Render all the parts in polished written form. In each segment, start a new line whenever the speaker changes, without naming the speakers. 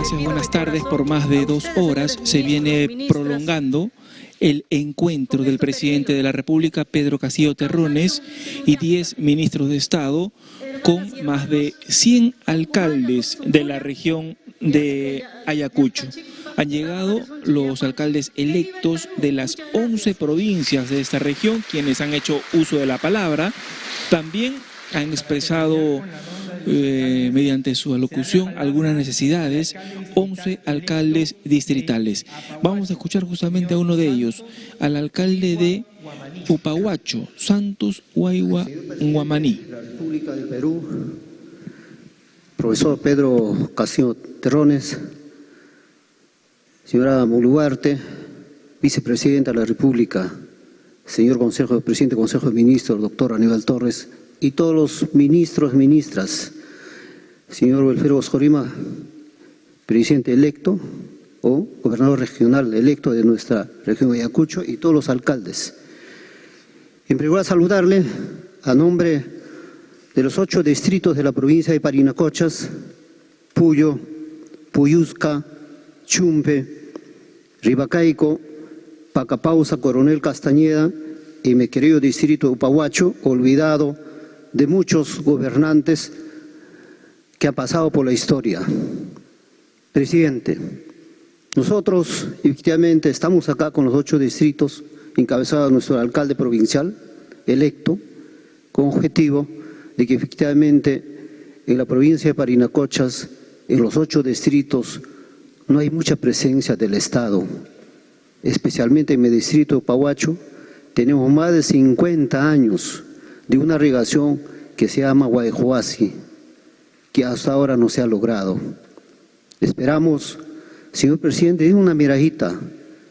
gracias, buenas tardes. Por más de 2 horas se viene prolongando el encuentro del presidente de la República, Pedro Castillo Terrones, y 10 ministros de Estado, con más de 100 alcaldes de la región de Ayacucho. Han llegado los alcaldes electos de las 11 provincias de esta región, quienes han hecho uso de la palabra. También han expresado mediante su alocución algunas necesidades 11 alcaldes distritales. Vamos a escuchar justamente a uno de ellos, al alcalde de Upahuacho, Santos Huayhua Nguamaní.
La República del Perú, profesor Pedro Castillo Terrones, señora Boluarte, vicepresidenta de la República, señor presidente del Consejo de Ministros, doctor Aníbal Torres, y todos los ministros, ministras, señor Welfero Jorima, presidente electo o gobernador regional electo de nuestra región de Ayacucho, y todos los alcaldes. En primer lugar, saludarle a nombre de los 8 distritos de la provincia de Parinacochas: Puyo, Puyusca, Chumpe, Ribacaico, Pacapausa, Coronel Castañeda y mi querido distrito de Upahuacho, olvidado de muchos gobernantes que han pasado por la historia. Presidente, nosotros efectivamente estamos acá con los 8 distritos, encabezado de nuestro alcalde provincial electo, con objetivo de que efectivamente en la provincia de Parinacochas, en los 8 distritos, no hay mucha presencia del Estado. Especialmente en mi distrito de Upahuacho, tenemos más de 50 años de una irrigación que se llama Guayhuasi, que hasta ahora no se ha logrado. Esperamos, señor presidente, en una miradita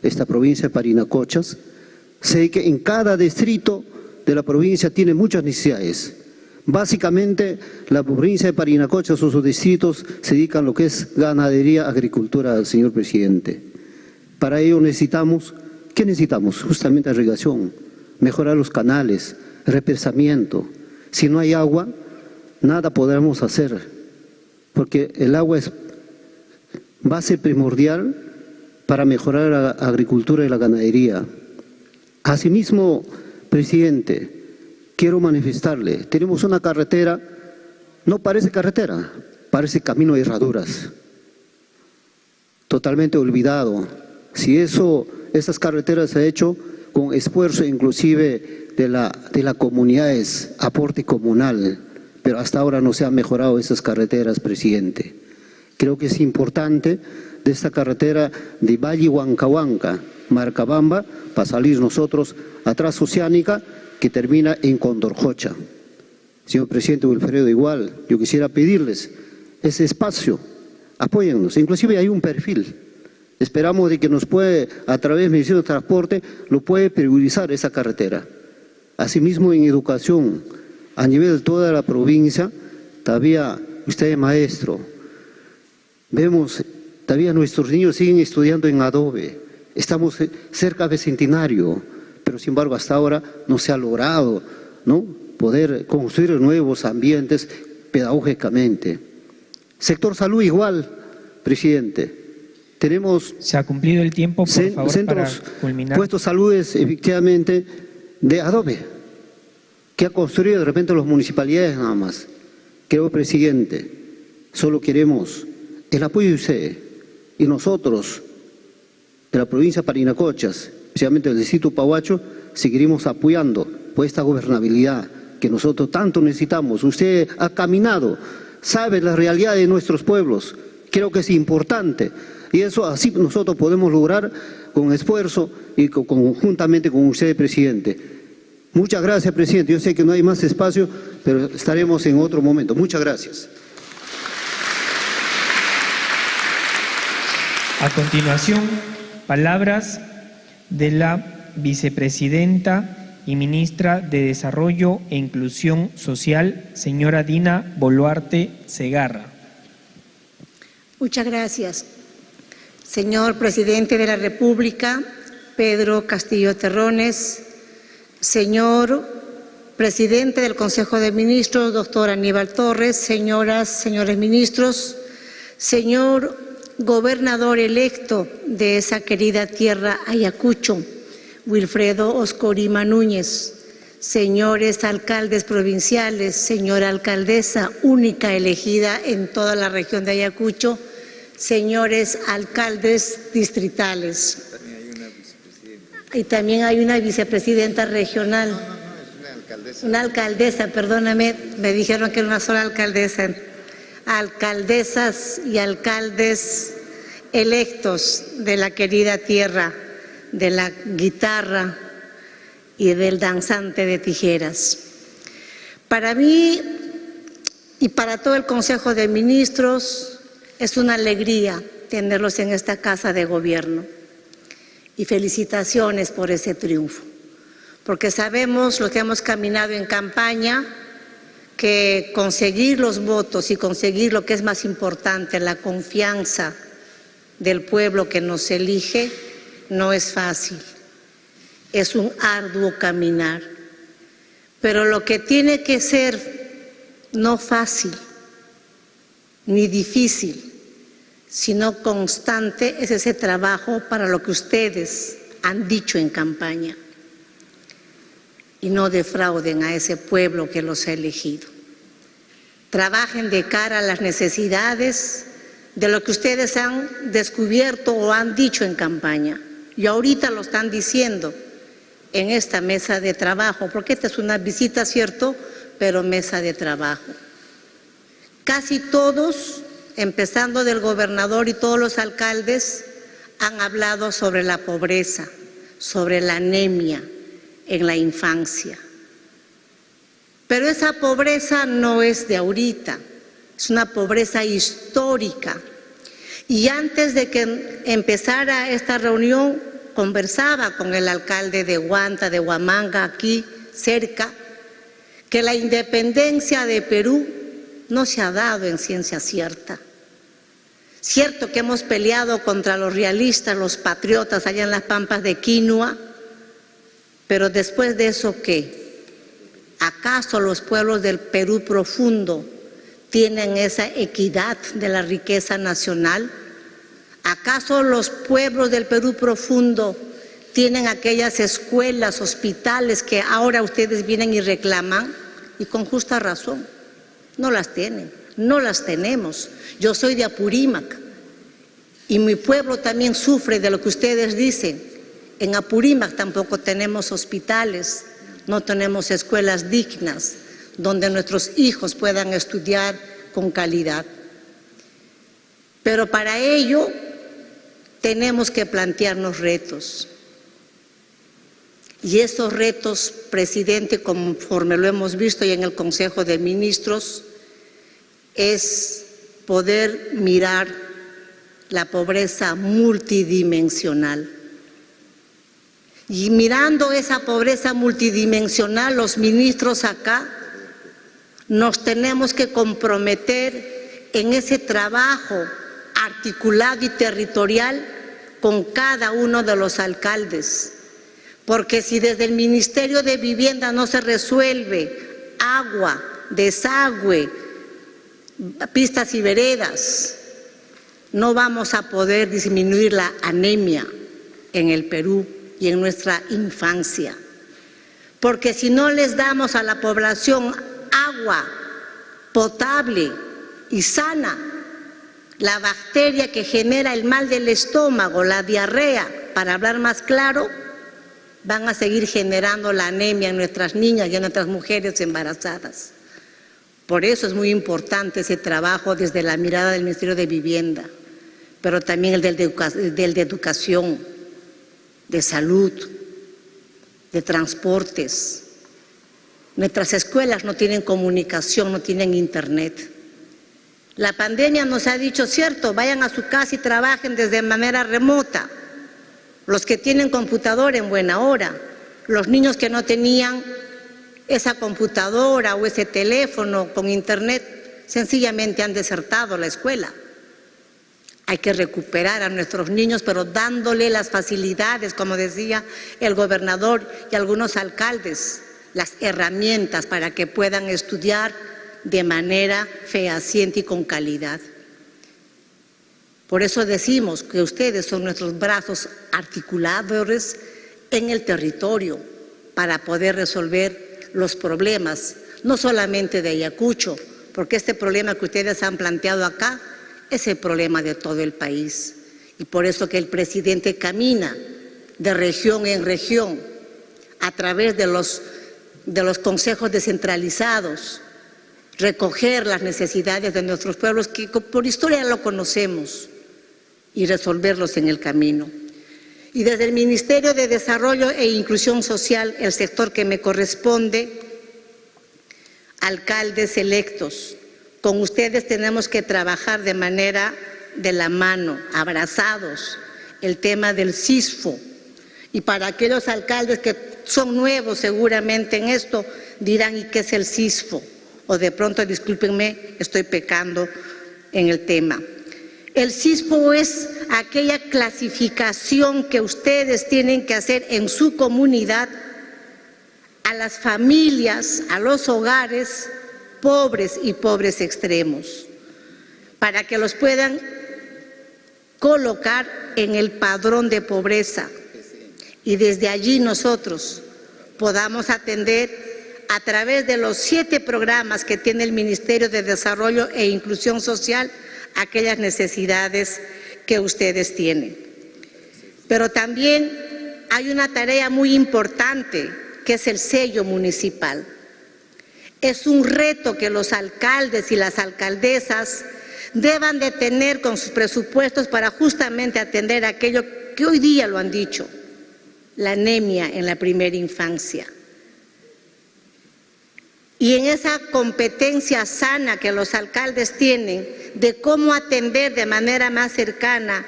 esta provincia de Parinacochas. Sé que en cada distrito de la provincia tiene muchas necesidades. Básicamente, la provincia de Parinacochas o sus distritos se dedican a lo que es ganadería, agricultura, señor presidente. Para ello necesitamos, ¿qué necesitamos? Justamente irrigación, mejorar los canales, represamiento. Si no hay agua, nada podremos hacer, porque el agua es base primordial para mejorar la agricultura y la ganadería. Asimismo, presidente, quiero manifestarle, tenemos una carretera, no parece carretera, parece camino de herraduras, totalmente olvidado. Si esas carreteras se han hecho con esfuerzo inclusive de la comunidad, es aporte comunal, pero hasta ahora no se han mejorado esas carreteras, presidente. Creo que es importante de esta carretera de Valle Huancahuanca, Marcabamba, para salir nosotros atrás Oceánica, que termina en Condorjocha. Señor presidente Wilfredo, igual, yo quisiera pedirles ese espacio, apóyennos, inclusive hay un perfil. Esperamos de que nos puede, a través del Ministerio de Transporte, lo puede priorizar esa carretera. Asimismo, en educación, a nivel de toda la provincia, todavía usted es maestro. Vemos, todavía nuestros niños siguen estudiando en adobe. Estamos cerca del centenario, pero sin embargo hasta ahora no se ha logrado, ¿no?, poder construir nuevos ambientes pedagógicamente. Sector salud igual, presidente. Tenemos
se ha cumplido el tiempo, por favor,
centros,
para culminar.
Puestos saludes efectivamente de adobe, que ha construido de repente las municipalidades nada más. Creo, presidente, solo queremos el apoyo de usted y nosotros de la provincia de Parinacochas, especialmente del distrito Upahuacho, seguiremos apoyando por esta gobernabilidad que nosotros tanto necesitamos. Usted ha caminado, sabe la realidad de nuestros pueblos, creo que es importante. Y eso así nosotros podemos lograr con esfuerzo y conjuntamente con usted, presidente. Muchas gracias, presidente. Yo sé que no hay más espacio, pero estaremos en otro momento. Muchas gracias.
A continuación, palabras de la vicepresidenta y ministra de Desarrollo e Inclusión Social, señora Dina Boluarte Segarra.
Muchas gracias. Señor presidente de la República, Pedro Castillo Terrones, señor presidente del Consejo de Ministros, doctor Aníbal Torres, señoras, señores ministros, señor gobernador electo de esa querida tierra Ayacucho, Wilfredo Oscorima Núñez, señores alcaldes provinciales, señora alcaldesa única elegida en toda la región de Ayacucho, señores alcaldes distritales. Y también hay una vicepresidenta regional. Una alcaldesa, perdóname, me dijeron que era una sola alcaldesa. Alcaldesas y alcaldes electos de la querida tierra, de la guitarra y del danzante de tijeras. Para mí y para todo el Consejo de Ministros es una alegría tenerlos en esta Casa de Gobierno. Y felicitaciones por ese triunfo, porque sabemos lo que hemos caminado en campaña, que conseguir los votos y conseguir lo que es más importante, la confianza del pueblo que nos elige, no es fácil, es un arduo caminar. Pero lo que tiene que ser no fácil ni difícil, sino constante, es ese trabajo para lo que ustedes han dicho en campaña. Y no defrauden a ese pueblo que los ha elegido. Trabajen de cara a las necesidades de lo que ustedes han descubierto o han dicho en campaña. Y ahorita lo están diciendo en esta mesa de trabajo, porque esta es una visita, cierto, pero mesa de trabajo. Casi todos, empezando del gobernador y todos los alcaldes, han hablado sobre la pobreza, sobre la anemia en la infancia. Pero esa pobreza no es de ahorita, es una pobreza histórica. Y antes de que empezara esta reunión, conversaba con el alcalde de Huanta, de Huamanga, aquí cerca, que la independencia de Perú no se ha dado en ciencia cierta. Cierto que hemos peleado contra los realistas, los patriotas allá en las pampas de Quinua, pero después de eso, ¿qué? ¿Acaso los pueblos del Perú profundo tienen esa equidad de la riqueza nacional? ¿Acaso los pueblos del Perú profundo tienen aquellas escuelas, hospitales que ahora ustedes vienen y reclaman? Y con justa razón, no las tienen, no las tenemos. Yo soy de Apurímac y mi pueblo también sufre de lo que ustedes dicen. En Apurímac tampoco tenemos hospitales, no tenemos escuelas dignas donde nuestros hijos puedan estudiar con calidad. Pero para ello tenemos que plantearnos retos. Y esos retos, presidente, conforme lo hemos visto y en el Consejo de Ministros, es poder mirar la pobreza multidimensional. Y mirando esa pobreza multidimensional, los ministros acá nos tenemos que comprometer en ese trabajo articulado y territorial con cada uno de los alcaldes. Porque si desde el Ministerio de Vivienda no se resuelve agua, desagüe, pistas y veredas, no vamos a poder disminuir la anemia en el Perú y en nuestra infancia. Porque si no les damos a la población agua potable y sana, la bacteria que genera el mal del estómago, la diarrea, para hablar más claro, van a seguir generando la anemia en nuestras niñas y en nuestras mujeres embarazadas. Por eso es muy importante ese trabajo desde la mirada del Ministerio de Vivienda, pero también el del de Educación, de Salud, de Transportes. Nuestras escuelas no tienen comunicación, no tienen internet. La pandemia nos ha dicho, cierto, vayan a su casa y trabajen desde manera remota. Los que tienen computadora en buena hora, los niños que no tenían esa computadora o ese teléfono con internet, sencillamente han desertado la escuela. Hay que recuperar a nuestros niños, pero dándole las facilidades, como decía el gobernador y algunos alcaldes, las herramientas para que puedan estudiar de manera fehaciente y con calidad. Por eso decimos que ustedes son nuestros brazos articuladores en el territorio para poder resolver los problemas, no solamente de Ayacucho, porque este problema que ustedes han planteado acá es el problema de todo el país. Y por eso que el presidente camina de región en región a través de los consejos descentralizados, recoger las necesidades de nuestros pueblos que por historia lo conocemos y resolverlos en el camino. Y desde el Ministerio de Desarrollo e Inclusión Social, el sector que me corresponde, alcaldes electos, con ustedes tenemos que trabajar de manera de la mano, abrazados, el tema del CISFO. Y para aquellos alcaldes que son nuevos seguramente en esto, dirán, ¿y qué es el CISFO? O de pronto, discúlpenme, estoy pecando en el tema. El CISFO es aquella clasificación que ustedes tienen que hacer en su comunidad a las familias, a los hogares pobres y pobres extremos, para que los puedan colocar en el padrón de pobreza y desde allí nosotros podamos atender a través de los 7 programas que tiene el Ministerio de Desarrollo e Inclusión Social aquellas necesidades que ustedes tienen. Pero también hay una tarea muy importante que es el sello municipal. Es un reto que los alcaldes y las alcaldesas deban de tener con sus presupuestos para justamente atender aquello que hoy día lo han dicho, la anemia en la primera infancia. Y en esa competencia sana que los alcaldes tienen de cómo atender de manera más cercana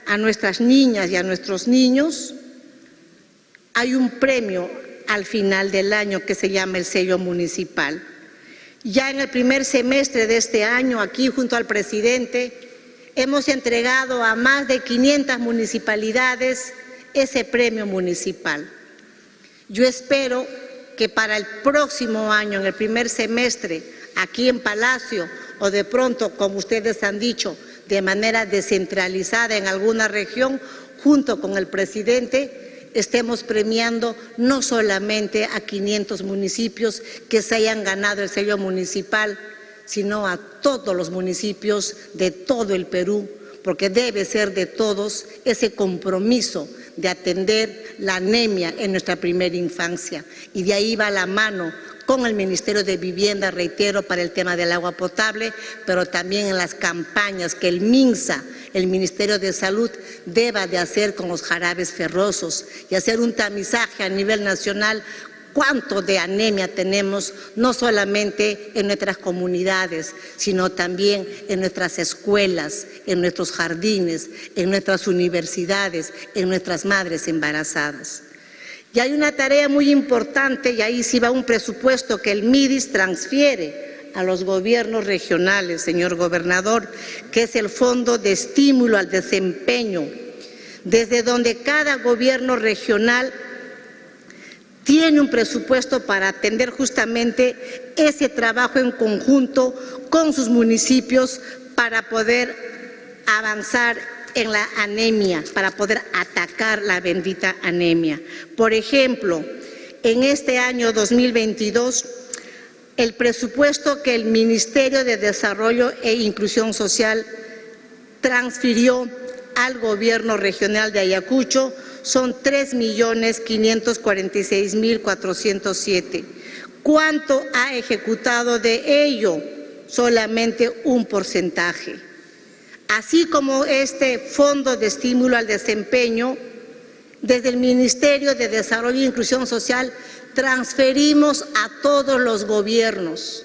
a nuestras niñas y a nuestros niños, hay un premio al final del año que se llama el sello municipal. Ya en el primer semestre de este año, aquí junto al presidente, hemos entregado a más de 500 municipalidades ese premio municipal. Yo espero que para el próximo año, en el primer semestre, aquí en Palacio, o de pronto, como ustedes han dicho, de manera descentralizada en alguna región, junto con el presidente, estemos premiando no solamente a 500 municipios que se hayan ganado el sello municipal, sino a todos los municipios de todo el Perú, porque debe ser de todos ese compromiso de atender la anemia en nuestra primera infancia. Y de ahí va la mano con el Ministerio de Vivienda, reitero, para el tema del agua potable, pero también en las campañas que el MINSA, el Ministerio de Salud, deba de hacer con los jarabes ferrosos y hacer un tamizaje a nivel nacional. Cuánto de anemia tenemos, no solamente en nuestras comunidades, sino también en nuestras escuelas, en nuestros jardines, en nuestras universidades, en nuestras madres embarazadas. Y hay una tarea muy importante, y ahí sí va un presupuesto que el MIDIS transfiere a los gobiernos regionales, señor gobernador, que es el Fondo de Estímulo al Desempeño, desde donde cada gobierno regional tiene un presupuesto para atender justamente ese trabajo en conjunto con sus municipios para poder avanzar en la anemia, para poder atacar la bendita anemia. Por ejemplo, en este año 2022, el presupuesto que el Ministerio de Desarrollo e Inclusión Social transfirió al gobierno regional de Ayacucho son 3.546.407. ¿Cuánto ha ejecutado de ello? Solamente un porcentaje. Así como este Fondo de Estímulo al Desempeño, desde el Ministerio de Desarrollo e Inclusión Social transferimos a todos los gobiernos.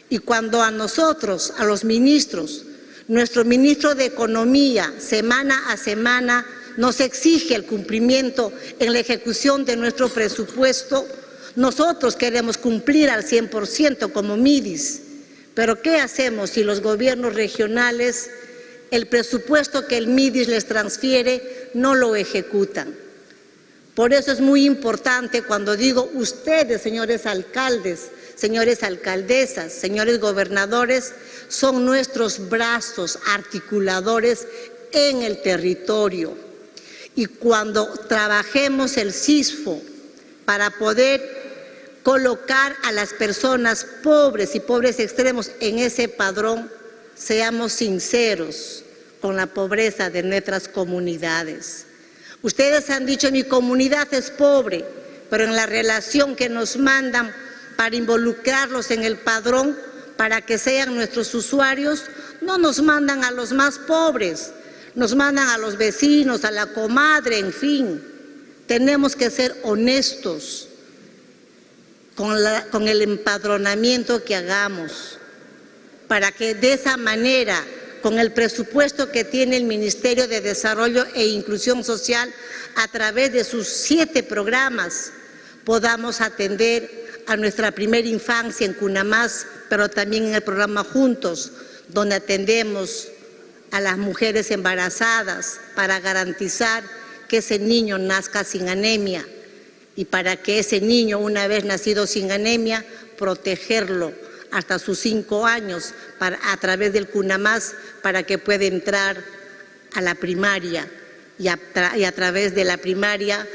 Y cuando a nosotros, a los ministros, nuestro ministro de Economía, semana a semana, nos exige el cumplimiento en la ejecución de nuestro presupuesto, nosotros queremos cumplir al 100% como MIDIS. Pero ¿qué hacemos si los gobiernos regionales, el presupuesto que el MIDIS les transfiere, no lo ejecutan? Por eso es muy importante cuando digo ustedes, señores alcaldes, señores alcaldesas, señores gobernadores, son nuestros brazos articuladores en el territorio. Y cuando trabajemos el CISFO para poder colocar a las personas pobres y pobres extremos en ese padrón, seamos sinceros con la pobreza de nuestras comunidades. Ustedes han dicho, mi comunidad es pobre, pero en la relación que nos mandan para involucrarlos en el padrón, para que sean nuestros usuarios, no nos mandan a los más pobres, nos mandan a los vecinos, a la comadre, en fin. Tenemos que ser honestos con el empadronamiento que hagamos, para que de esa manera, con el presupuesto que tiene el Ministerio de Desarrollo e Inclusión Social, a través de sus 7 programas, podamos atender a nuestra primera infancia en Cunamás, pero también en el programa Juntos, donde atendemos a las mujeres embarazadas para garantizar que ese niño nazca sin anemia y para que ese niño, una vez nacido sin anemia, protegerlo hasta sus 5 años a través del Cunamás, para que pueda entrar a la primaria y a través de la primaria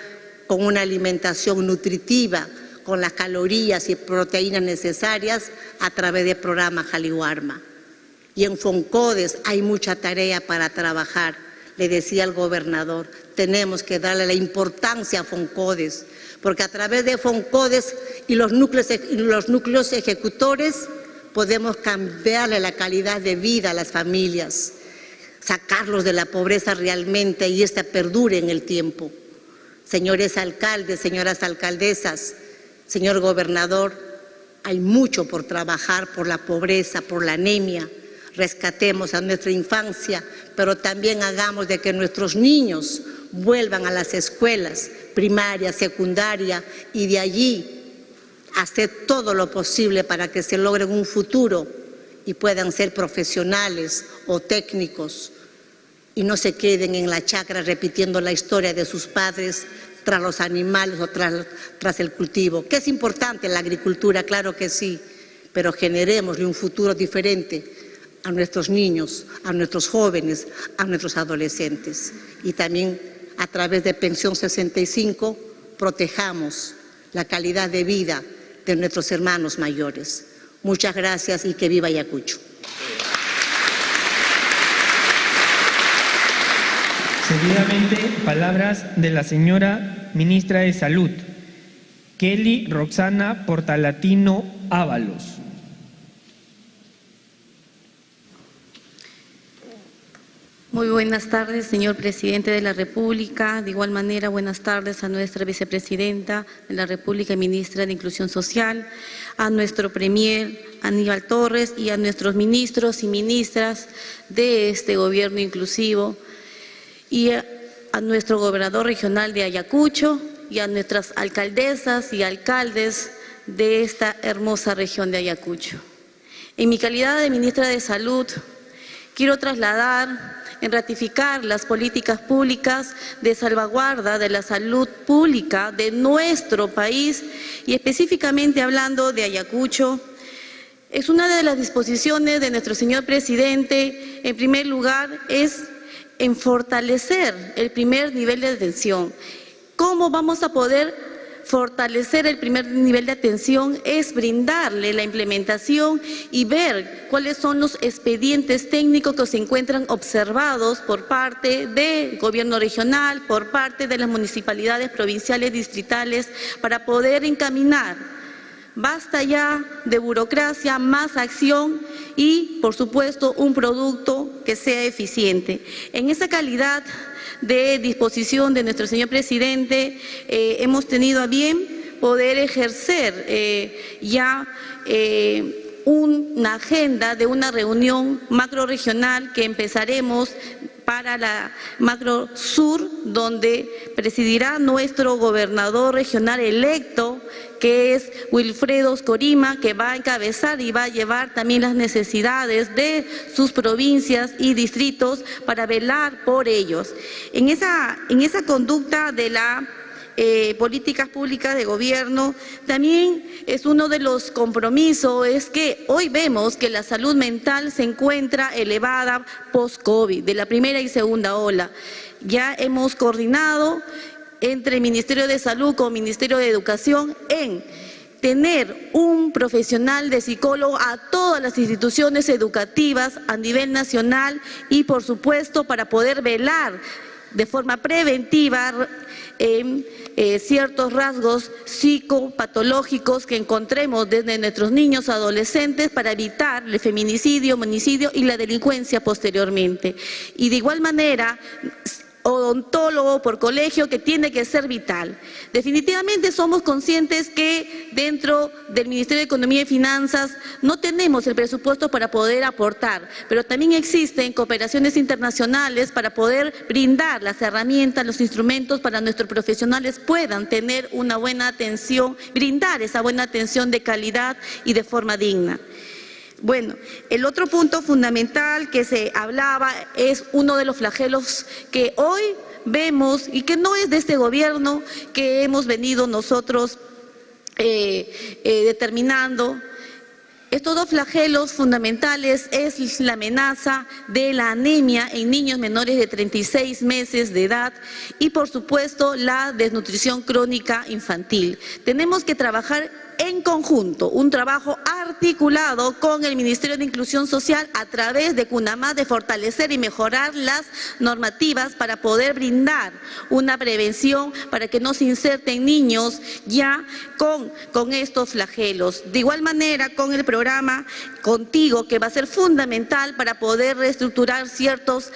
con una alimentación nutritiva, con las calorías y proteínas necesarias a través del programa Jaliwarma. Y en Foncodes hay mucha tarea para trabajar. Le decía al gobernador, tenemos que darle la importancia a Foncodes, porque a través de Foncodes y los núcleos ejecutores podemos cambiarle la calidad de vida a las familias, sacarlos de la pobreza realmente y esta perdure en el tiempo. Señores alcaldes, señoras alcaldesas, señor gobernador, hay mucho por trabajar por la pobreza, por la anemia. Rescatemos a nuestra infancia, pero también hagamos de que nuestros niños vuelvan a las escuelas primaria, secundaria, y de allí hacer todo lo posible para que se logre un futuro y puedan ser profesionales o técnicos y no se queden en la chacra repitiendo la historia de sus padres tras los animales o tras el cultivo. Que es importante la agricultura, claro que sí, pero generémosle un futuro diferente a nuestros niños, a nuestros jóvenes, a nuestros adolescentes. Y también a través de Pensión 65 protejamos la calidad de vida de nuestros hermanos mayores. Muchas gracias y que viva Ayacucho.
Seguidamente, palabras de la señora Ministra de Salud, Kelly Roxana Portalatino Ábalos.
Muy buenas tardes, señor Presidente de la República. De igual manera, buenas tardes a nuestra Vicepresidenta de la República y Ministra de Inclusión Social, a nuestro Premier Aníbal Torres y a nuestros ministros y ministras de este gobierno inclusivo, y a nuestro gobernador regional de Ayacucho y a nuestras alcaldesas y alcaldes de esta hermosa región de Ayacucho. En mi calidad de Ministra de Salud, quiero trasladar en ratificar las políticas públicas de salvaguarda de la salud pública de nuestro país y específicamente hablando de Ayacucho. Es una de las disposiciones de nuestro señor presidente, en primer lugar, es en fortalecer el primer nivel de atención. ¿Cómo vamos a poder fortalecer el primer nivel de atención? Es brindarle la implementación y ver cuáles son los expedientes técnicos que se encuentran observados por parte del gobierno regional, por parte de las municipalidades provinciales, distritales, para poder encaminar. Basta ya de burocracia, más acción y, por supuesto, un producto que sea eficiente. En esa calidad de disposición de nuestro señor presidente, hemos tenido a bien poder ejercer una agenda de una reunión macrorregional que empezaremos para la Macro Sur, donde presidirá nuestro gobernador regional electo, que es Wilfredo Oscorima, que va a encabezar y va a llevar también las necesidades de sus provincias y distritos para velar por ellos. En esa conducta de la políticas públicas de gobierno, también es uno de los compromisos, es que hoy vemos que la salud mental se encuentra elevada post-COVID, de la primera y segunda ola. Ya hemos coordinado entre el Ministerio de Salud con el Ministerio de Educación en tener un profesional de psicólogo a todas las instituciones educativas a nivel nacional y, por supuesto, para poder velar de forma preventiva ciertos rasgos psicopatológicos que encontremos desde nuestros niños adolescentes para evitar el feminicidio, homicidio y la delincuencia posteriormente. Y de igual manera, odontólogo por colegio, que tiene que ser vital. Definitivamente somos conscientes que dentro del Ministerio de Economía y Finanzas no tenemos el presupuesto para poder aportar, pero también existen cooperaciones internacionales para poder brindar las herramientas, los instrumentos para nuestros profesionales puedan tener una buena atención, brindar esa buena atención de calidad y de forma digna. Bueno, el otro punto fundamental que se hablaba es uno de los flagelos que hoy vemos y que no es de este gobierno, que hemos venido nosotros determinando. Estos dos flagelos fundamentales es la amenaza de la anemia en niños menores de 36 meses de edad y, por supuesto, la desnutrición crónica infantil. Tenemos que trabajar en conjunto, un trabajo articulado con el Ministerio de Inclusión Social a través de CUNAMAD, de fortalecer y mejorar las normativas para poder brindar una prevención para que no se inserten niños ya con estos flagelos. De igual manera, con el programa Contigo, que va a ser fundamental para poder reestructurar ciertos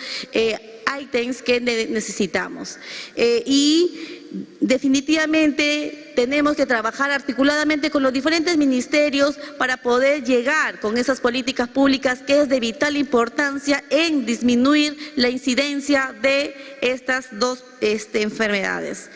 ítems que necesitamos. Y definitivamente tenemos que trabajar articuladamente con los diferentes ministerios para poder llegar con esas políticas públicas que es de vital importancia en disminuir la incidencia de estas dos enfermedades.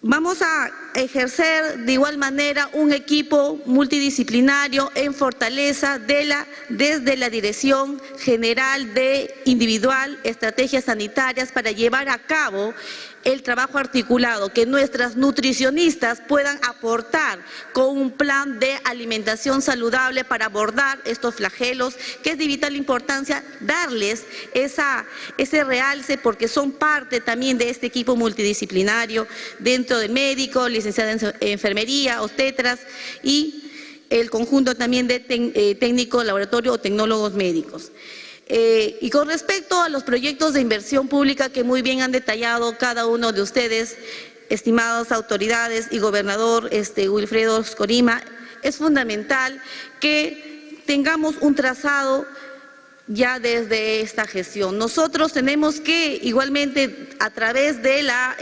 Vamos a ejercer de igual manera un equipo multidisciplinario en fortaleza desde la Dirección General de Individual, Estrategias Sanitarias para llevar a cabo el trabajo articulado, que nuestras nutricionistas puedan aportar con un plan de alimentación saludable para abordar estos flagelos, que es de vital importancia darles ese realce porque son parte también de este equipo multidisciplinario dentro de médicos, licenciadas en enfermería, obstetras y el conjunto también de técnicos, laboratorio o tecnólogos médicos. Y con respecto a los proyectos de inversión pública que muy bien han detallado cada uno de ustedes, estimadas autoridades y gobernador Wilfredo Scorima, es fundamental que tengamos un trazado ya desde esta gestión. Nosotros tenemos que igualmente a través de las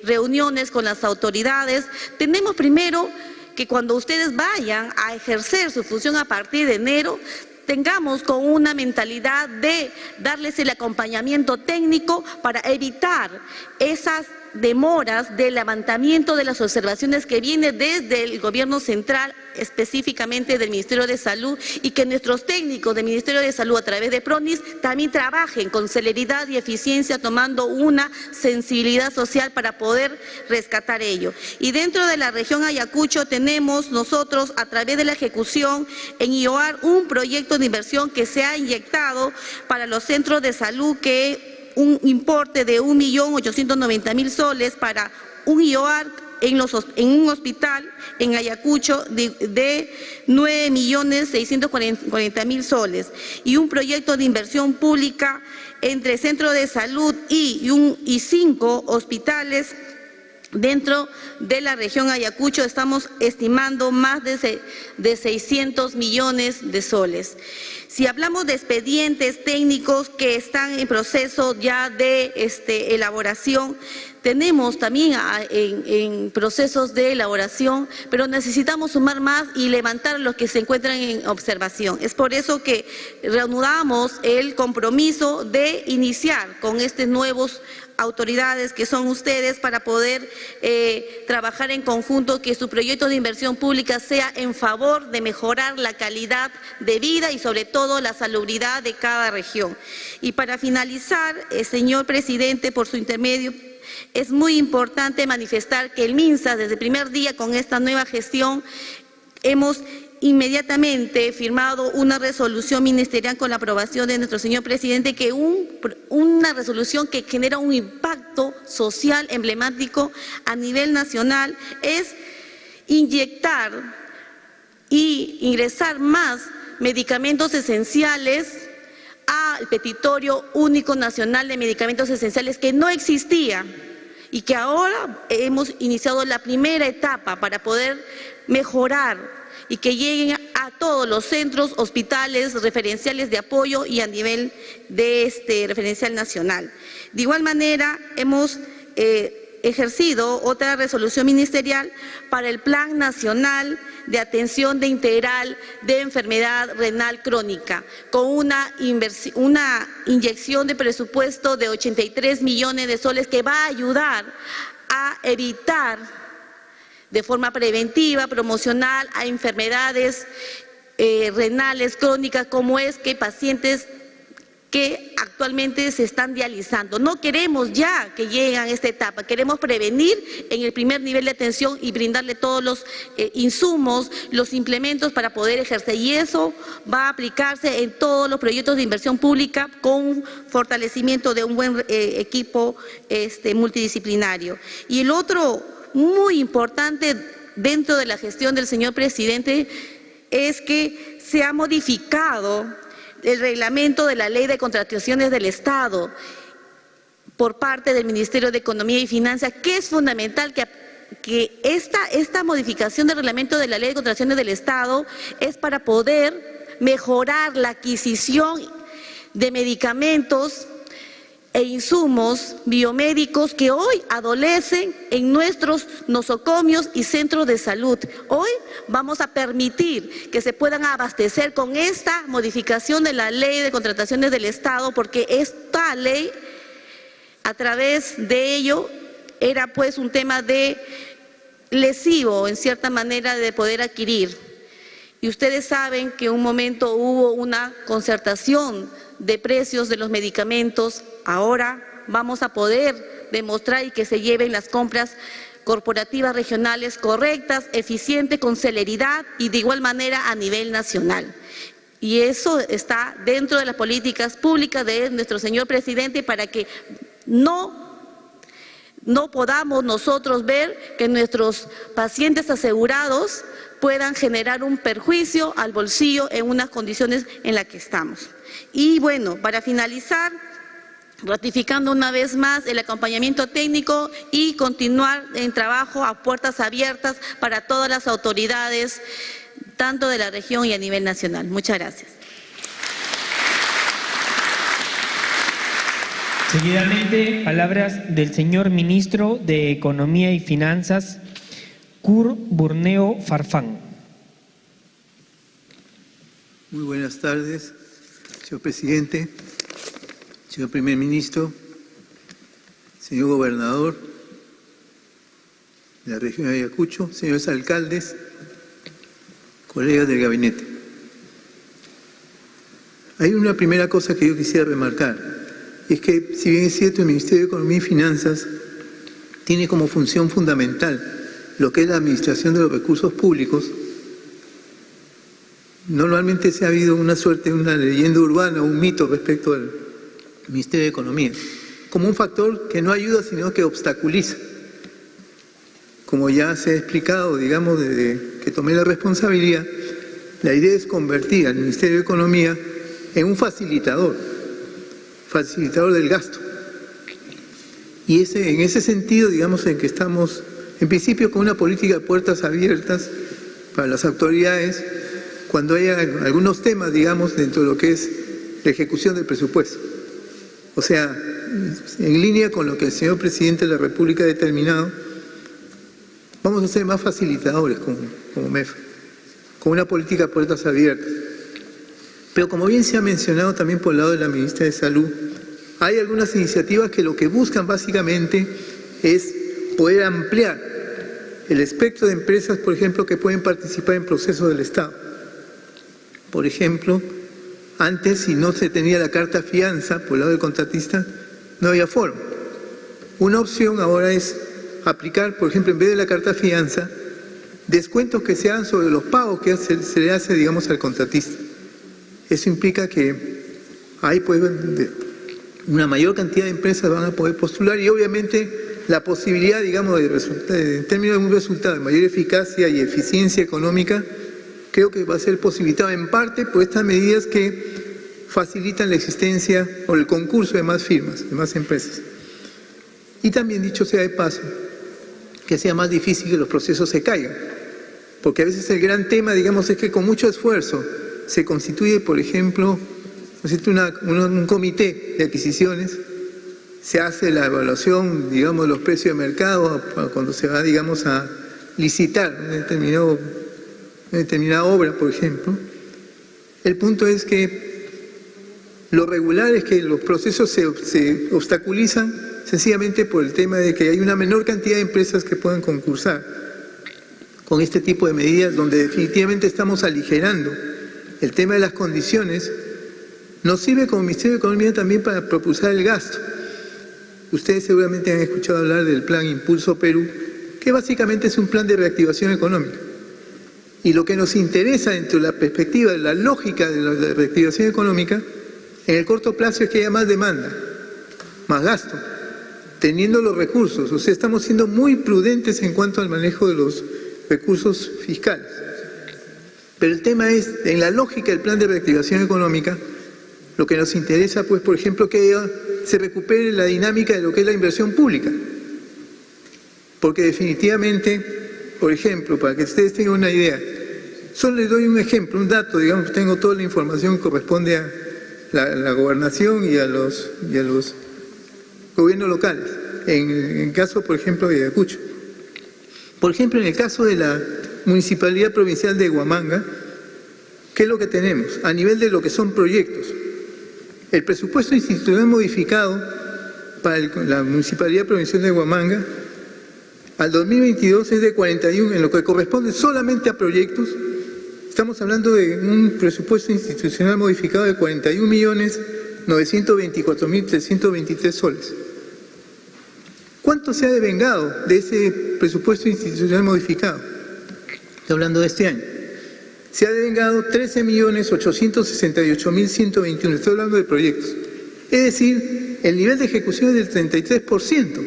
reuniones con las autoridades, tenemos primero que cuando ustedes vayan a ejercer su función a partir de enero, tengamos con una mentalidad de darles el acompañamiento técnico para evitar esas demoras de levantamiento de las observaciones que vienen desde el gobierno central, específicamente del Ministerio de Salud, y que nuestros técnicos del Ministerio de Salud a través de PRONIS también trabajen con celeridad y eficiencia, tomando una sensibilidad social para poder rescatar ello. Y dentro de la región Ayacucho tenemos nosotros a través de la ejecución en IOAR un proyecto de inversión que se ha inyectado para los centros de salud, que un importe de 1.890.000 soles para un IOAR en un hospital en Ayacucho de 9.640.000 soles y un proyecto de inversión pública entre centro de salud y 5 hospitales dentro de la región Ayacucho. Estamos estimando más de 600 millones de soles. Si hablamos de expedientes técnicos que están en proceso ya de elaboración, tenemos también en procesos de elaboración, pero necesitamos sumar más y levantar los que se encuentran en observación. Es por eso que reanudamos el compromiso de iniciar con nuevos autoridades que son ustedes para poder trabajar en conjunto, que su proyecto de inversión pública sea en favor de mejorar la calidad de vida y sobre todo la salubridad de cada región. Y para finalizar, señor presidente, por su intermedio, es muy importante manifestar que el MINSA, desde el primer día con esta nueva gestión, hemos inmediatamente firmado una resolución ministerial con la aprobación de nuestro señor presidente, una resolución que genera un impacto social emblemático a nivel nacional, es inyectar y ingresar más medicamentos esenciales al petitorio único nacional de medicamentos esenciales que no existía y que ahora hemos iniciado la primera etapa para poder mejorar y que lleguen a todos los centros, hospitales, referenciales de apoyo y a nivel de referencial nacional. De igual manera, hemos ejercido otra resolución ministerial para el Plan Nacional de Atención Integral de Enfermedad Renal Crónica, con una inyección de presupuesto de 83 millones de soles que va a ayudar a evitar de forma preventiva, promocional, a enfermedades renales crónicas, como es que pacientes que actualmente se están dializando. No queremos ya que lleguen a esta etapa, queremos prevenir en el primer nivel de atención y brindarle todos los insumos, los implementos para poder ejercer. Y eso va a aplicarse en todos los proyectos de inversión pública con fortalecimiento de un buen equipo multidisciplinario. Y el otro muy importante dentro de la gestión del señor presidente es que se ha modificado el reglamento de la Ley de Contrataciones del Estado por parte del Ministerio de Economía y Finanzas, que es fundamental que esta modificación del reglamento de la Ley de Contrataciones del Estado es para poder mejorar la adquisición de medicamentos e insumos biomédicos que hoy adolecen en nuestros nosocomios y centros de salud. Hoy vamos a permitir que se puedan abastecer con esta modificación de la Ley de Contrataciones del Estado, porque esta ley, a través de ello, era pues un tema de lesivo, en cierta manera, de poder adquirir. Y ustedes saben que en un momento hubo una concertación de precios de los medicamentos. Ahora vamos a poder demostrar y que se lleven las compras corporativas regionales correctas, eficientes, con celeridad y de igual manera a nivel nacional. Y eso está dentro de las políticas públicas de nuestro señor presidente, para que no podamos nosotros ver que nuestros pacientes asegurados puedan generar un perjuicio al bolsillo en unas condiciones en las que estamos. Y bueno, para finalizar, ratificando una vez más el acompañamiento técnico y continuar en trabajo a puertas abiertas para todas las autoridades, tanto de la región y a nivel nacional. Muchas gracias.
Seguidamente, palabras del señor Ministro de Economía y Finanzas, Cur Burneo Farfán.
Muy buenas tardes, señor presidente, señor primer ministro, señor gobernador de la región de Ayacucho, señores alcaldes, colegas del gabinete. Hay una primera cosa que yo quisiera remarcar, y es que, si bien es cierto, el Ministerio de Economía y Finanzas tiene como función fundamental lo que es la administración de los recursos públicos, normalmente se ha habido una suerte de una leyenda urbana, un mito respecto al Ministerio de Economía, como un factor que no ayuda, sino que obstaculiza. Como ya se ha explicado, digamos, desde que tomé la responsabilidad, la idea es convertir al Ministerio de Economía en un facilitador del gasto. Y en ese sentido, digamos, en que estamos, en principio, con una política de puertas abiertas para las autoridades cuando haya algunos temas, digamos, dentro de lo que es la ejecución del presupuesto. O sea, en línea con lo que el señor presidente de la República ha determinado, vamos a ser más facilitadores como MEF, con una política de puertas abiertas. Pero como bien se ha mencionado también por el lado de la ministra de Salud, hay algunas iniciativas que lo que buscan básicamente es poder ampliar el espectro de empresas, por ejemplo, que pueden participar en procesos del Estado. Por ejemplo, antes, si no se tenía la carta fianza por el lado del contratista, no había forma. una opción ahora es aplicar, por ejemplo, en vez de la carta fianza, descuentos que se hagan sobre los pagos que se le hace, digamos, al contratista. Eso implica que hay pues, una mayor cantidad de empresas van a poder postular y obviamente la posibilidad, digamos, en términos de un resultado de mayor eficacia y eficiencia económica, creo que va a ser posibilitado en parte por estas medidas que facilitan la existencia o el concurso de más firmas, de más empresas. Y también, dicho sea de paso, que sea más difícil que los procesos se caigan. Porque a veces el gran tema, digamos, es que con mucho esfuerzo se constituye, por ejemplo, un comité de adquisiciones, se hace la evaluación, digamos, de los precios de mercado cuando se va, digamos, a licitar una determinada obra, por ejemplo. El punto es que lo regular es que los procesos se obstaculizan sencillamente por el tema de que hay una menor cantidad de empresas que puedan concursar con este tipo de medidas, donde definitivamente estamos aligerando el tema de las condiciones. Nos sirve como Ministerio de Economía también para propulsar el gasto. Ustedes seguramente han escuchado hablar del Plan Impulso Perú, que básicamente es un plan de reactivación económica. Y lo que nos interesa dentro de la perspectiva, de la lógica de la reactivación económica, en el corto plazo es que haya más demanda, más gasto, teniendo los recursos. O sea, estamos siendo muy prudentes en cuanto al manejo de los recursos fiscales. Pero el tema es, en la lógica del plan de reactivación económica, lo que nos interesa, pues, por ejemplo, que se recupere la dinámica de lo que es la inversión pública. Porque definitivamente, por ejemplo, para que ustedes tengan una idea, solo les doy un ejemplo, un dato, digamos, tengo toda la información que corresponde a la gobernación y a los gobiernos locales, en el caso, por ejemplo, de Ayacucho. Por ejemplo, en el caso de la Municipalidad Provincial de Huamanga, ¿qué es lo que tenemos? A nivel de lo que son proyectos, el presupuesto institucional modificado para la Municipalidad Provincial de Huamanga al 2022 es de 41, en lo que corresponde solamente a proyectos, estamos hablando de un presupuesto institucional modificado de 41.924.323 soles. ¿Cuánto se ha devengado de ese presupuesto institucional modificado? Estoy hablando de este año. Se ha devengado 13.868.121, estoy hablando de proyectos. Es decir, el nivel de ejecución es del 33%.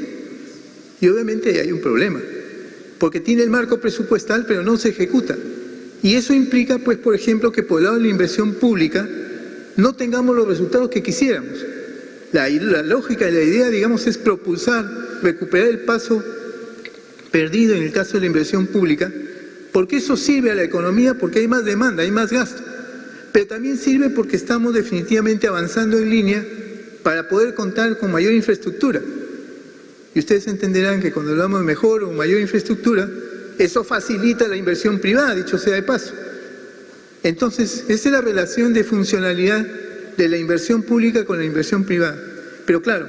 Y obviamente hay un problema, porque tiene el marco presupuestal, pero no se ejecuta. Y eso implica, pues, por ejemplo, que por el lado de la inversión pública no tengamos los resultados que quisiéramos. La lógica y la idea, digamos, es propulsar, recuperar el paso perdido en el caso de la inversión pública, porque eso sirve a la economía, porque hay más demanda, hay más gasto. Pero también sirve porque estamos definitivamente avanzando en línea para poder contar con mayor infraestructura. Y ustedes entenderán que cuando hablamos de mejor o mayor infraestructura, eso facilita la inversión privada, dicho sea de paso. Entonces, esa es la relación de funcionalidad de la inversión pública con la inversión privada. Pero claro,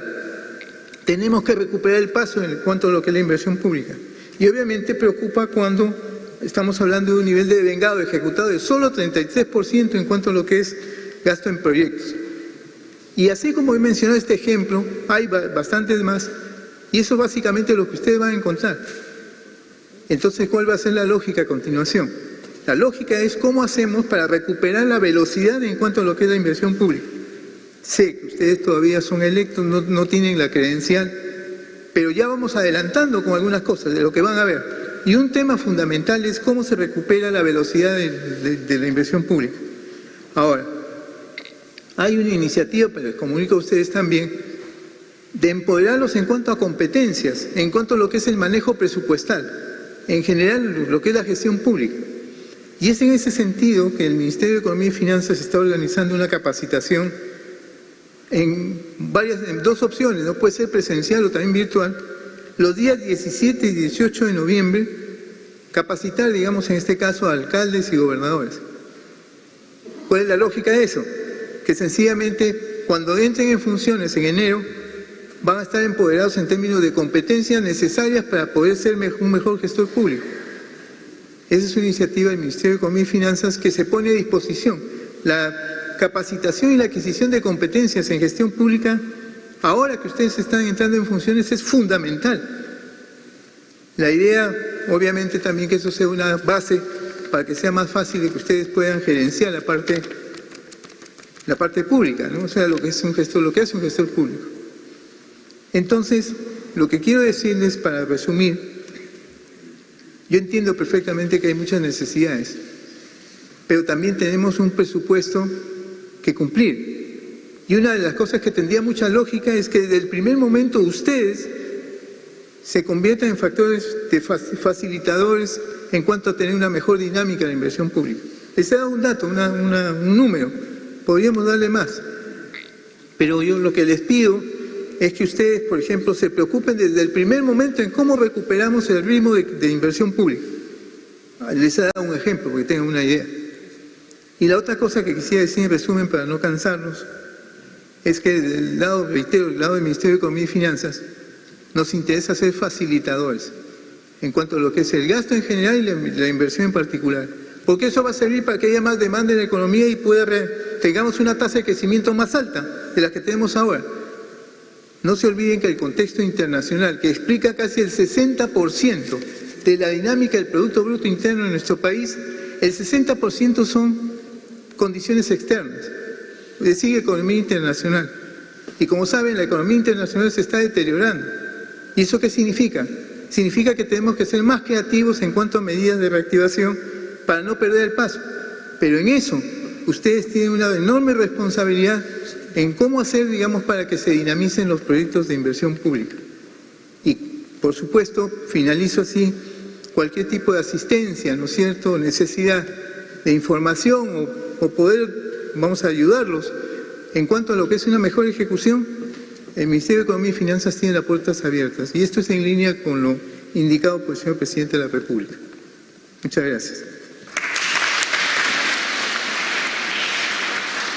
tenemos que recuperar el paso en cuanto a lo que es la inversión pública. Y obviamente preocupa cuando estamos hablando de un nivel de devengado ejecutado de solo 33% en cuanto a lo que es gasto en proyectos. Y así como he mencionado este ejemplo, hay bastantes más, y eso básicamente es lo que ustedes van a encontrar. Entonces, ¿cuál va a ser la lógica a continuación? La lógica es cómo hacemos para recuperar la velocidad en cuanto a lo que es la inversión pública. Sé que ustedes todavía son electos, no tienen la credencial, pero ya vamos adelantando con algunas cosas de lo que van a ver. Y un tema fundamental es cómo se recupera la velocidad de la inversión pública. Ahora, hay una iniciativa, pero les comunico a ustedes también, de empoderarlos en cuanto a competencias, en cuanto a lo que es el manejo presupuestal, en general lo que es la gestión pública. Y es en ese sentido que el Ministerio de Economía y Finanzas está organizando una capacitación en dos opciones, no puede ser presencial o también virtual, los días 17 y 18 de noviembre, capacitar, digamos, en este caso, a alcaldes y gobernadores. ¿Cuál es la lógica de eso? Que sencillamente, cuando entren en funciones en enero, van a estar empoderados en términos de competencias necesarias para poder ser un mejor gestor público. Esa es una iniciativa del Ministerio de Economía y Finanzas que se pone a disposición. La capacitación y la adquisición de competencias en gestión pública ahora que ustedes están entrando en funciones es fundamental. La idea, obviamente, también que eso sea una base para que sea más fácil de que ustedes puedan gerenciar la parte pública, ¿no? O sea, lo que hace un gestor público. Entonces, lo que quiero decirles para resumir, yo entiendo perfectamente que hay muchas necesidades, pero también tenemos un presupuesto que cumplir. Y una de las cosas que tendría mucha lógica es que desde el primer momento ustedes se conviertan en factores de facilitadores en cuanto a tener una mejor dinámica de la inversión pública. Les he dado un dato, un número, podríamos darle más, pero yo lo que les pido es que ustedes, por ejemplo, se preocupen desde el primer momento en cómo recuperamos el ritmo de inversión pública. Les he dado un ejemplo porque tengan una idea. Y la otra cosa que quisiera decir en resumen para no cansarnos es que del lado, reitero, del lado del Ministerio de Economía y Finanzas, nos interesa ser facilitadores en cuanto a lo que es el gasto en general y la inversión en particular. Porque eso va a servir para que haya más demanda en la economía y tengamos una tasa de crecimiento más alta de la que tenemos ahora. No se olviden que el contexto internacional, que explica casi el 60% de la dinámica del Producto Bruto Interno en nuestro país, el 60% son condiciones externas, es decir, economía internacional. Y como saben, la economía internacional se está deteriorando. ¿Y eso qué significa? Significa que tenemos que ser más creativos en cuanto a medidas de reactivación para no perder el paso. Pero en eso, ustedes tienen una enorme responsabilidad en cómo hacer, digamos, para que se dinamicen los proyectos de inversión pública. Y, por supuesto, finalizo así, cualquier tipo de asistencia, ¿no es cierto?, necesidad de información o poder, vamos a ayudarlos en cuanto a lo que es una mejor ejecución. El Ministerio de Economía y Finanzas tiene las puertas abiertas y esto es en línea con lo indicado por el señor Presidente de la República. Muchas gracias.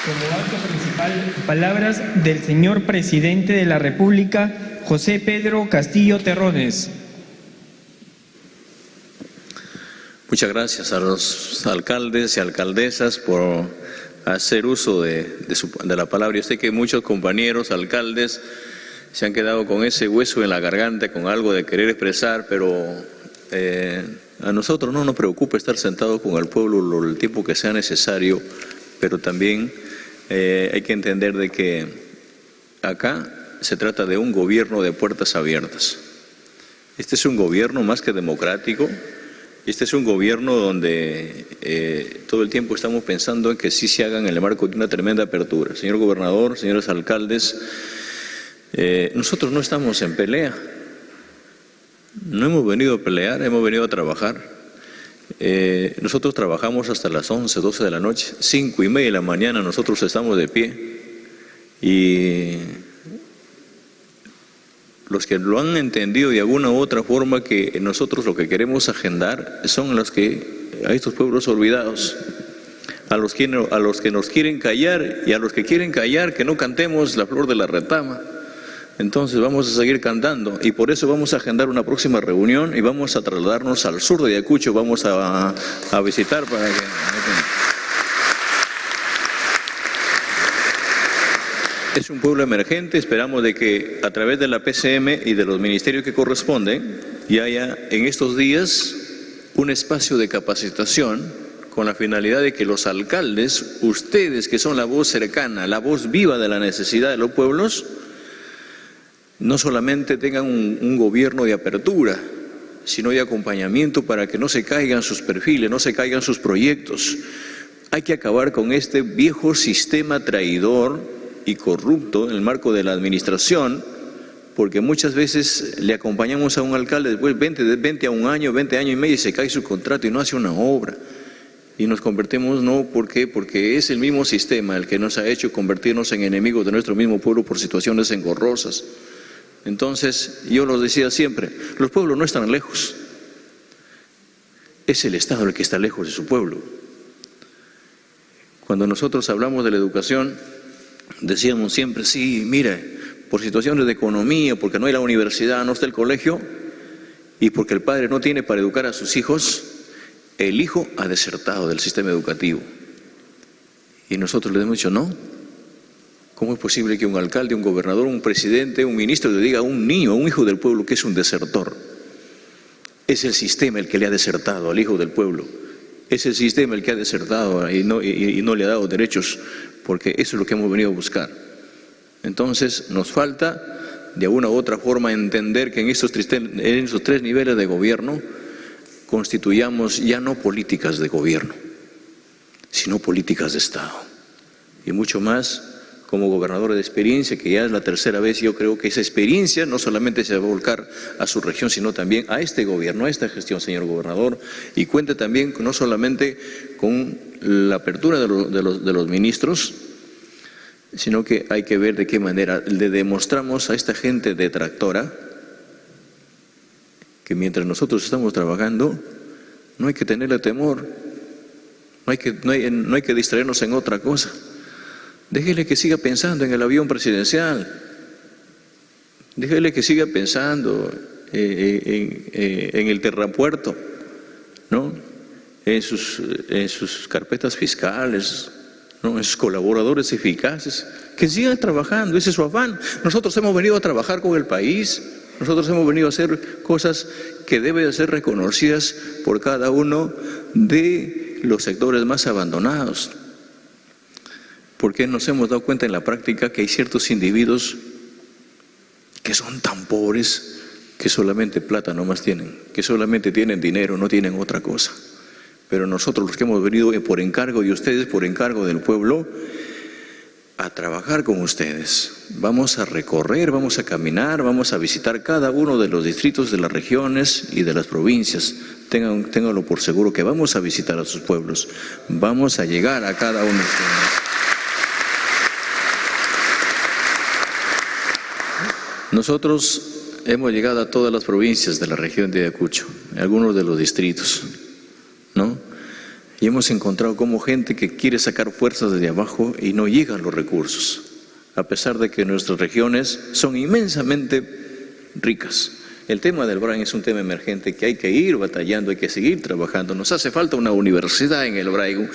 Como acto principal, palabras del señor Presidente de la República, José Pedro Castillo Terrones.
Muchas gracias a los alcaldes y alcaldesas por hacer uso de la palabra. Yo sé que muchos compañeros alcaldes se han quedado con ese hueso en la garganta, con algo de querer expresar, pero a nosotros no nos preocupa estar sentados con el pueblo el tiempo que sea necesario, pero también hay que entender de que acá se trata de un gobierno de puertas abiertas. Este es un gobierno más que democrático. Este es un gobierno donde todo el tiempo estamos pensando en que sí se haga en el marco de una tremenda apertura. Señor gobernador, señores alcaldes, nosotros no estamos en pelea. No hemos venido a pelear, hemos venido a trabajar. Nosotros trabajamos hasta las 11, 12 de la noche, 5:30 de la mañana nosotros estamos de pie. Y los que lo han entendido de alguna u otra forma que nosotros lo que queremos agendar son a estos pueblos olvidados, a los que nos quieren callar y a los que quieren callar que no cantemos la flor de la retama. Entonces vamos a seguir cantando y por eso vamos a agendar una próxima reunión y vamos a trasladarnos al sur de Ayacucho, vamos a visitar para que... Es un pueblo emergente, esperamos de que a través de la PCM y de los ministerios que corresponden y haya en estos días un espacio de capacitación con la finalidad de que los alcaldes, ustedes que son la voz cercana, la voz viva de la necesidad de los pueblos, no solamente tengan un gobierno de apertura, sino de acompañamiento para que no se caigan sus perfiles, no se caigan sus proyectos. Hay que acabar con este viejo sistema traidor y corrupto en el marco de la administración, porque muchas veces le acompañamos a un alcalde, después 20 a un año, 20 años y medio y se cae su contrato y no hace una obra. Y nos convertimos, ¿no? ¿Por qué? Porque es el mismo sistema el que nos ha hecho convertirnos en enemigos de nuestro mismo pueblo por situaciones engorrosas. Entonces, yo lo decía siempre, los pueblos no están lejos. Es el Estado el que está lejos de su pueblo. Cuando nosotros hablamos de la educación, decíamos siempre, sí, mire, por situaciones de economía, porque no hay la universidad, no está el colegio, y porque el padre no tiene para educar a sus hijos, el hijo ha desertado del sistema educativo. Y nosotros le hemos dicho, no, ¿Cómo es posible que un alcalde, un gobernador, un presidente, un ministro le diga a un niño, a un hijo del pueblo que es un desertor? Es el sistema el que le ha desertado al hijo del pueblo. Es el sistema el que ha desertado y no le ha dado derechos, porque eso es lo que hemos venido a buscar. Entonces nos falta de una u otra forma entender que en estos tres niveles de gobierno constituyamos ya no políticas de gobierno, sino políticas de Estado. Y mucho más como gobernador de experiencia, que ya es la tercera vez. Yo creo que esa experiencia no solamente se va a volcar a su región, sino también a este gobierno, a esta gestión, señor gobernador, y cuente también no solamente con la apertura de los ministros, sino que hay que ver de qué manera le demostramos a esta gente detractora que mientras nosotros estamos trabajando no hay que tenerle temor, no hay que distraernos en otra cosa. Déjele que siga pensando en el avión presidencial, déjele que siga pensando en el terrapuerto, ¿no? En sus carpetas fiscales, ¿no? En sus colaboradores eficaces, que sigan trabajando, ese es su afán. Nosotros hemos venido a trabajar con el país, nosotros hemos venido a hacer cosas que deben ser reconocidas por cada uno de los sectores más abandonados. Porque nos hemos dado cuenta en la práctica que hay ciertos individuos que son tan pobres que solamente plata nomás tienen, que solamente tienen dinero, no tienen otra cosa. Pero nosotros los que hemos venido por encargo y ustedes por encargo del pueblo a trabajar con ustedes, vamos a recorrer, vamos a caminar, vamos a visitar cada uno de los distritos de las regiones y de las provincias. Ténganlo por seguro que vamos a visitar a sus pueblos, vamos a llegar a cada uno de ustedes. Nosotros hemos llegado a todas las provincias de la región de Ayacucho, algunos de los distritos, ¿no? Y hemos encontrado como gente que quiere sacar fuerzas desde abajo y no llegan los recursos, a pesar de que nuestras regiones son inmensamente ricas. El tema del Brain es un tema emergente que hay que ir batallando, hay que seguir trabajando. Nos hace falta una universidad en el Brain,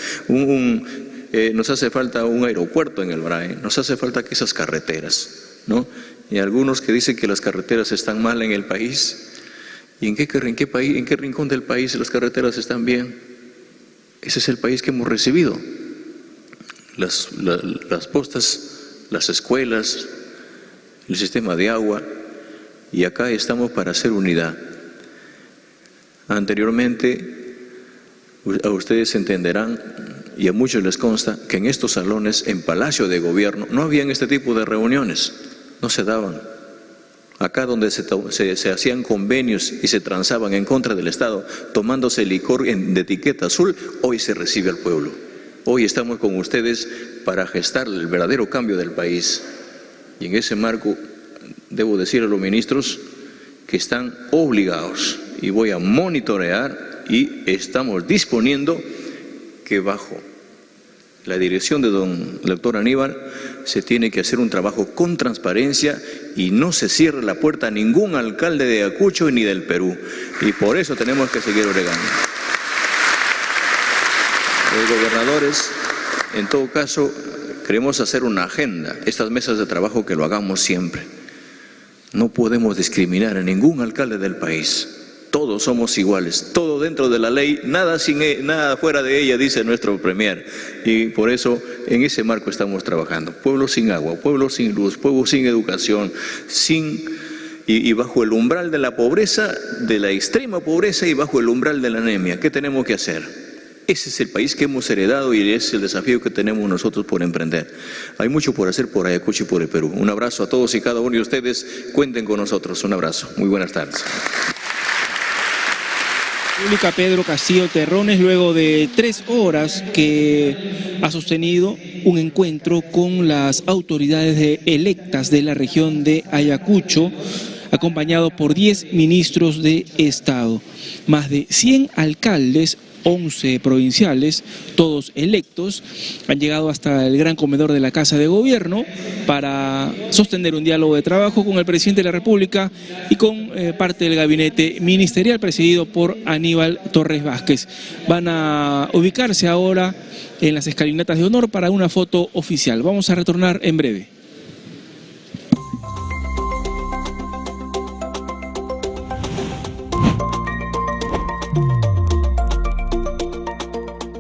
nos hace falta un aeropuerto en el Brain, nos hace falta que esas carreteras, ¿no? Y algunos que dicen que las carreteras están mal en el país. ¿Y en qué rincón del país las carreteras están bien? Ese es el país que hemos recibido. Las postas, las escuelas, el sistema de agua. Y acá estamos para hacer unidad. Anteriormente, a ustedes entenderán, y a muchos les consta, que en estos salones, en Palacio de Gobierno, no habían este tipo de reuniones. No se daban. Acá donde se hacían convenios y se transaban en contra del Estado, tomándose licor de etiqueta azul, hoy se recibe al pueblo. Hoy estamos con ustedes para gestar el verdadero cambio del país. Y en ese marco, debo decir a los ministros que están obligados, y voy a monitorear, y estamos disponiendo que bajo la dirección de don doctor Aníbal se tiene que hacer un trabajo con transparencia y no se cierre la puerta a ningún alcalde de Ayacucho ni del Perú. Y por eso tenemos que seguir bregando. Los gobernadores, en todo caso, queremos hacer una agenda, estas mesas de trabajo que lo hagamos siempre. No podemos discriminar a ningún alcalde del país. Todos somos iguales, todo dentro de la ley, nada fuera de ella, dice nuestro premier. Y por eso en ese marco estamos trabajando. Pueblo sin agua, pueblo sin luz, pueblo sin educación, y bajo el umbral de la pobreza, de la extrema pobreza, y bajo el umbral de la anemia. ¿Qué tenemos que hacer? Ese es el país que hemos heredado y es el desafío que tenemos nosotros por emprender. Hay mucho por hacer por Ayacucho y por el Perú. Un abrazo a todos y cada uno de ustedes. Cuenten con nosotros. Un abrazo. Muy buenas tardes.
República Pedro Castillo Terrones, luego de 3 horas que ha sostenido un encuentro con las autoridades electas de la región de Ayacucho, acompañado por 10 ministros de Estado. Más de 100 alcaldes 11 provinciales, todos electos, han llegado hasta el gran comedor de la Casa de Gobierno para sostener un diálogo de trabajo con el presidente de la República y con parte del gabinete ministerial presidido por Aníbal Torres Vázquez. Van a ubicarse ahora en las escalinatas de honor para una foto oficial. Vamos a retornar en breve.